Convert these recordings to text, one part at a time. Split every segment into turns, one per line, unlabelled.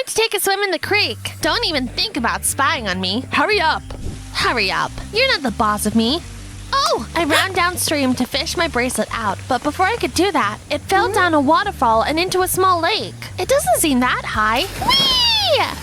going to take a swim in the creek. Don't even think about spying on me.
Hurry up!
Hurry up. You're not the boss of me. Oh! I ran downstream to fish my bracelet out, but before I could do that, it fell down a waterfall and into a small lake. It doesn't seem that high. Whee!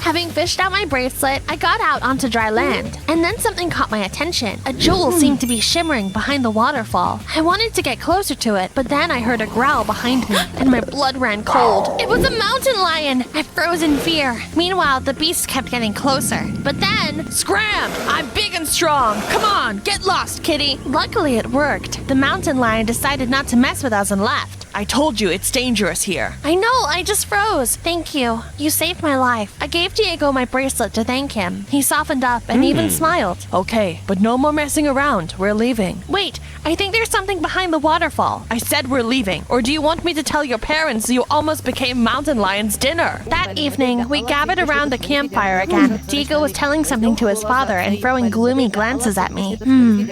Having fished out my bracelet, I got out onto dry land, and then something caught my attention. A jewel seemed to be shimmering behind the waterfall. I wanted to get closer to it, but then I heard a growl behind me, and my blood ran cold. It was a mountain lion! I froze in fear. Meanwhile, the beast kept getting closer. But then...
Scram! I'm big and strong! Come on, get lost, kitty!
Luckily, it worked. The mountain lion decided not to mess with us and left.
I told you it's dangerous here.
I know, I just froze. Thank you. You saved my life. I gave Diego my bracelet to thank him. He softened up and even smiled.
Okay, but no more messing around. We're leaving.
Wait, I think there's something behind the waterfall.
I said we're leaving. Or do you want me to tell your parents you almost became Mountain Lion's dinner?
That evening, we gathered around the campfire again. Diego was telling something to his father and throwing gloomy glances at me.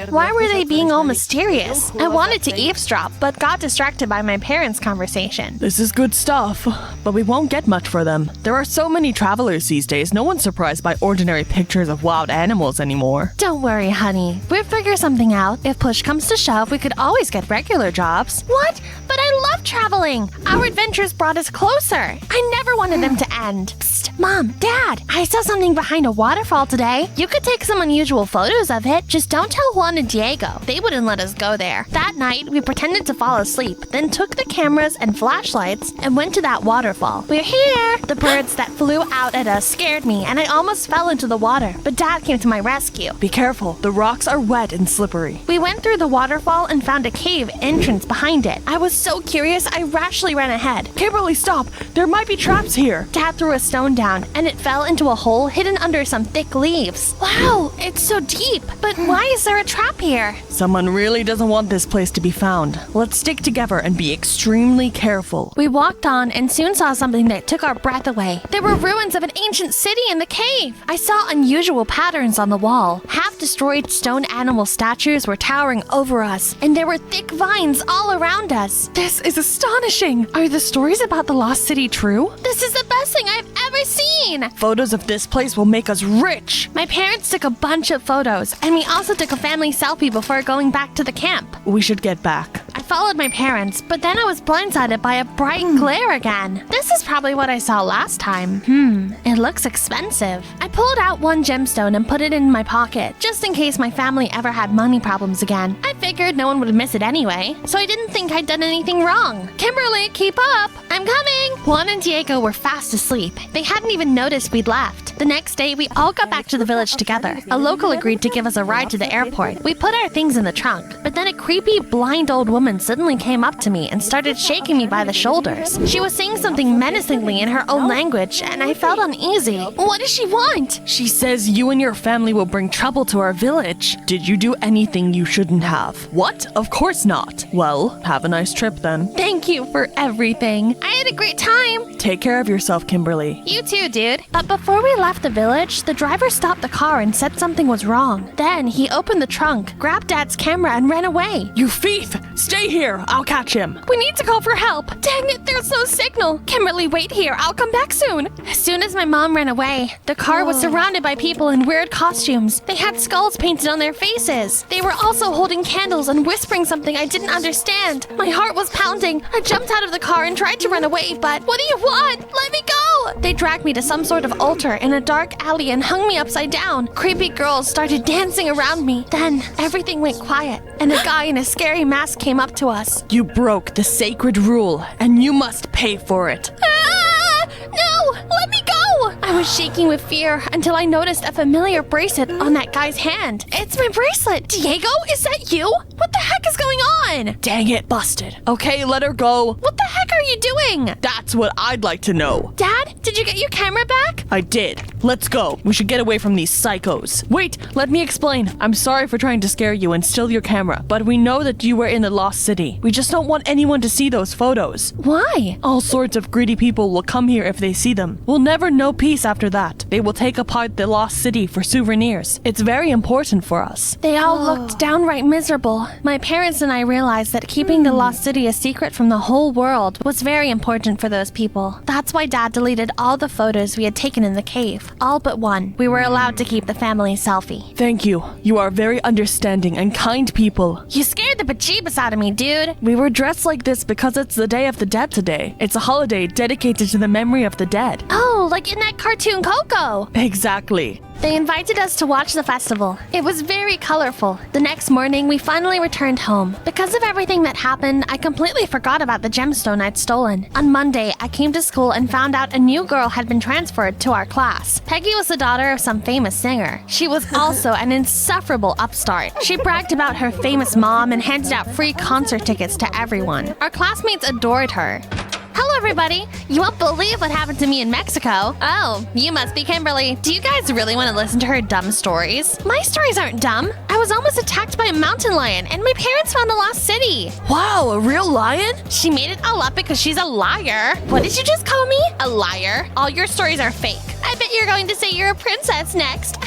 Why were they being all mysterious? I wanted to eavesdrop, but got distracted by my parents' conversation.
This is good stuff, but we won't get much for them. There are so many travelers these days, no one's surprised by ordinary pictures of wild animals anymore.
Don't worry, honey. We'll figure something out. If push comes to shove, we could always get regular jobs. What? But I love traveling! Our adventures brought us closer. I never wanted them to end. Psst, Mom, Dad, I saw something behind a waterfall today. You could take some unusual photos of it. Just don't tell Juan and Diego. They wouldn't let us go there. That night, we pretended to fall asleep, then took the cameras and flashlights and went to that waterfall. We're here! The birds that flew out at us scared me, and I almost fell into the water, but Dad came to my rescue.
Be careful, the rocks are wet and slippery.
We went through the waterfall and found a cave entrance behind it. I was so curious, I rashly ran ahead.
Kimberly, stop! There might be traps here!
Dad threw a stone down, and it fell into a hole hidden under some thick leaves. Wow, it's so deep! But why is there a trap here?
Someone really doesn't want this place to be found. Let's stick together and be extremely careful.
We walked on and soon saw something that took our breath away. There were ruins of an ancient city in the cave. I saw unusual patterns on the wall. Half-destroyed stone animal statues were towering over us, and there were thick vines all around us.
This is astonishing! Are the stories about the lost city true?
This is the best thing I've ever seen!
Photos of this place will make us rich!
My parents took a bunch of photos, and we also took a family selfie before going back to the camp.
We should get back.
I followed my parents, but then I was blindsided by a bright glare again. This is probably what I saw last time. It looks expensive. I pulled out one gemstone and put it in my pocket, just in case my family ever had money problems again. I figured no one would miss it anyway, so I didn't think I'd done anything wrong. Kimberly, keep up! I'm coming! Juan and Diego were fast asleep. They hadn't even noticed we'd left. The next day, we all got back to the village together. A local agreed to give us a ride to the airport. We put our things in the trunk, but then a creepy, blind old woman suddenly came up to me and started shaking me by the shoulders. She was saying something menacingly in her own language, and I felt uneasy. What does she want?
She says you and your family will bring trouble to our village. Did you do anything you shouldn't have? What? Of course not. Well, have a nice trip then.
Thank you for everything. I had a great time.
Take care of yourself, Kimberly.
You too, dude. But before we left the village, the driver stopped the car and said something was wrong. Then he opened the trunk, grabbed Dad's camera, and ran away.
You thief! Stay here! I'll catch him.
We need to call for help. Dang it, there's no signal. Kimberly, wait here. I'll come back soon. As soon as my mom ran away, the car was surrounded by people in weird costumes. They had skulls painted on their faces. They were also holding candles and whispering something I didn't understand. My heart was pounding. I jumped out of the car and tried to run away, but what do you want? Let me go! They dragged me to some sort of altar in a dark alley and hung me upside down. Creepy girls started dancing around me. Then everything went quiet, and a guy in a scary mask came up to us.
You broke the sacred rule, and you must pay for it.
No! Let me go! I was shaking with fear until I noticed a familiar bracelet on that guy's hand. It's my bracelet! Diego, is that you? What the heck is going on?
Dang it, busted. Okay, let her go.
What the heck are you doing?
That's what I'd like to know.
Dad, did you get your camera back?
I did. Let's go. We should get away from these psychos. Wait, let me explain. I'm sorry for trying to scare you and steal your camera, but we know that you were in the lost city. We just don't want anyone to see those photos.
Why?
All sorts of greedy people will come here if they see them. We'll never know peace after that. They will take apart the lost city for souvenirs. It's very important for us.
They all looked downright miserable. My parents and I realized that keeping the lost city a secret from the whole world was very important for those people. That's why Dad deleted all the photos we had taken in the cave. All but one. We were allowed to keep the family selfie.
Thank you. You are very understanding and kind people.
You scared the bejeebus out of me, dude.
We were dressed like this because it's the Day of the Dead today. It's a holiday dedicated to the memory of the dead.
Oh, like in that cartoon Coco.
Exactly.
They invited us to watch the festival. It was very colorful. The next morning, we finally returned home. Because of everything that happened, I completely forgot about the gemstone I'd stolen. On Monday, I came to school and found out a new girl had been transferred to our class. Peggy was the daughter of some famous singer. She was also an insufferable upstart. She bragged about her famous mom and handed out free concert tickets to everyone. Our classmates adored her. Hello, everybody. You won't believe what happened to me in Mexico. Oh, you must be Kimberly. Do you guys really want to listen to her dumb stories? My stories aren't dumb. I was almost attacked by a mountain lion, and my parents found the lost city.
Wow, a real lion?
She made it all up because she's a liar. What did you just call me? A liar? All your stories are fake. I bet you're going to say you're a princess next.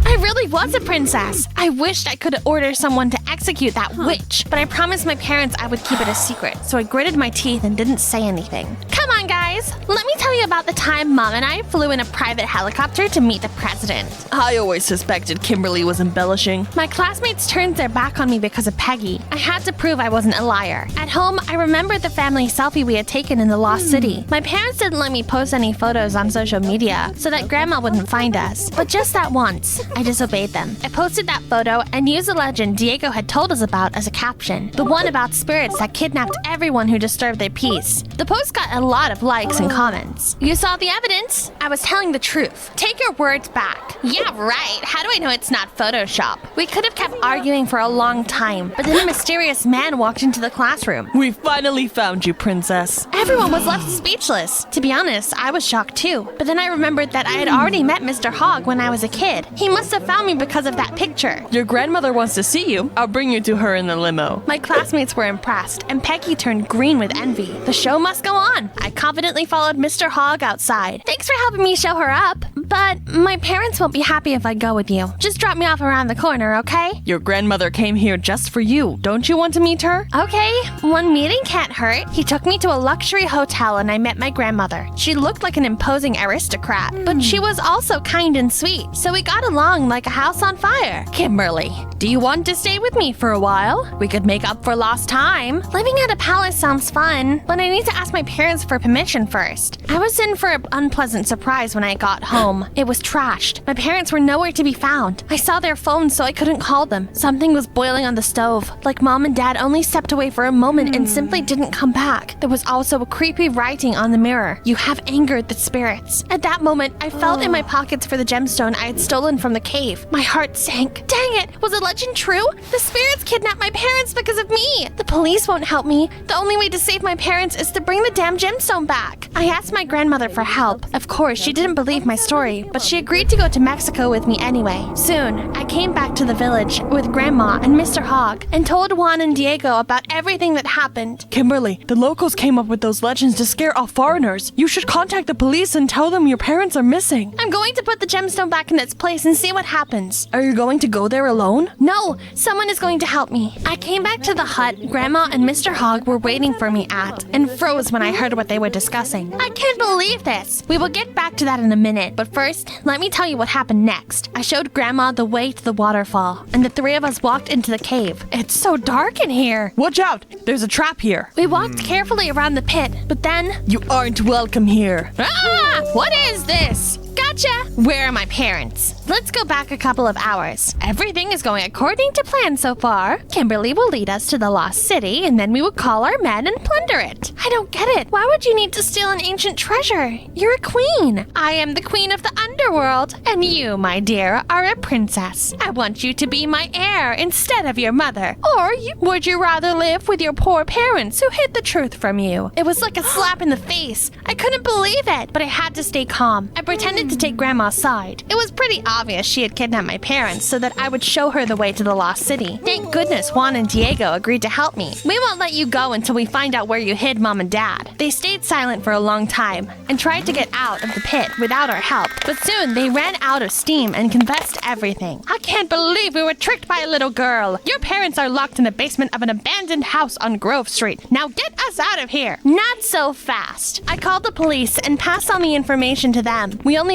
I really was a princess. I wished I could order someone to execute that witch, but I promised my parents I would keep it a secret, so I gritted my teeth and didn't say anything. Come on, guys. Let me tell you about the time Mom and I flew in a private helicopter to meet the president.
I always suspected Kimberly was embellishing.
My classmates turned their back on me because of Peggy. I had to prove I wasn't a liar. At home, I remembered the family selfie we had taken in the lost city. My parents didn't let me post any photos on social media so that Grandma wouldn't find us. But just that once, I disobeyed them. I posted that photo and used the legend Diego had told us about as a caption. The one about spirits that kidnapped everyone who disturbed their peace. The post got a lot of likes and comments. You saw the evidence. I was telling the truth. Take your words back. Yeah, right. How do I know it's not Photoshop? We could have kept arguing for a long time, but then a mysterious man walked into the classroom.
We finally found you, princess.
Everyone was left speechless. To be honest, I was shocked too. But then I remembered that I had already met Mr. Hogg when I was a kid. He must have found me because of that picture.
Your grandmother wants to see you. I'll bring you to her in the limo.
My classmates were impressed, and Peggy turned green with envy. The show must go on. I confidently followed Mr. Hogg outside. Thanks for helping me show her up. But my parents won't be happy if I go with you. Just drop me off around the corner, okay?
Your grandmother came here just for you. Don't you want to meet her?
Okay, one meeting can't hurt. He took me to a luxury hotel and I met my grandmother. She looked like an imposing aristocrat, but she was also kind and sweet, so we got along like a house on fire. Kimberly, do you want to stay with me for a while? We could make up for lost time. Living at a palace sounds fun, but I need to ask my parents for permission first. I was in for an unpleasant surprise when I got home. It was trashed. My parents were nowhere to be found. I saw their phones, so I couldn't call them. Something was boiling on the stove. Like Mom and Dad only stepped away for a moment and simply didn't come back. There was also a creepy writing on the mirror. You have angered the spirits. At that moment, I felt in my pockets for the gemstone I had stolen from the cave. My heart sank. Dang it! Was the legend true? The spirits kidnapped my parents because of me. The police won't help me. The only way to save my parents is to bring the damn gemstone back. I asked my grandmother for help. Of course, she didn't believe my story, but she agreed to go to Mexico with me anyway. Soon, I came back to the village with Grandma and Mr. Hogg and told Juan and Diego about everything that happened.
Kimberly, the locals came up with those legends to scare off foreigners. You should contact the police and tell them your parents are missing.
I'm going to put the gemstone back in its place and see what happens.
Are you going to go there alone?
No, someone is going to help me. I came back to the hut Grandma and Mr. Hogg were waiting for me at and froze when I heard what they were discussing. I can't believe this. We will get back to that in a minute, but first, let me tell you what happened next. I showed Grandma the way to the waterfall, and the three of us walked into the cave. It's so dark in here.
Watch out! There's a trap here.
We walked carefully around the pit, but then...
You aren't welcome here.
Ah! What is this? Gotcha! Where are my parents? Let's go back a couple of hours. Everything is going according to plan so far. Kimberly will lead us to the lost city, and then we will call our men and plunder it. I don't get it. Why would you need to steal an ancient treasure? You're a queen. I am the queen of the underworld, and you, my dear, are a princess. I want you to be my heir instead of your mother. Or would you rather live with your poor parents who hid the truth from you? It was like a slap in the face. I couldn't believe it, but I had to stay calm. I pretended to take Grandma's side. It was pretty obvious she had kidnapped my parents so that I would show her the way to the lost city. Thank goodness Juan and Diego agreed to help me. We won't let you go until we find out where you hid Mom and Dad. They stayed silent for a long time and tried to get out of the pit without our help, but soon they ran out of steam and confessed everything. I can't believe we were tricked by a little girl. Your parents are locked in the basement of an abandoned house on Grove Street. Now get us out of here. Not so fast. I called the police and passed on the information to them. We only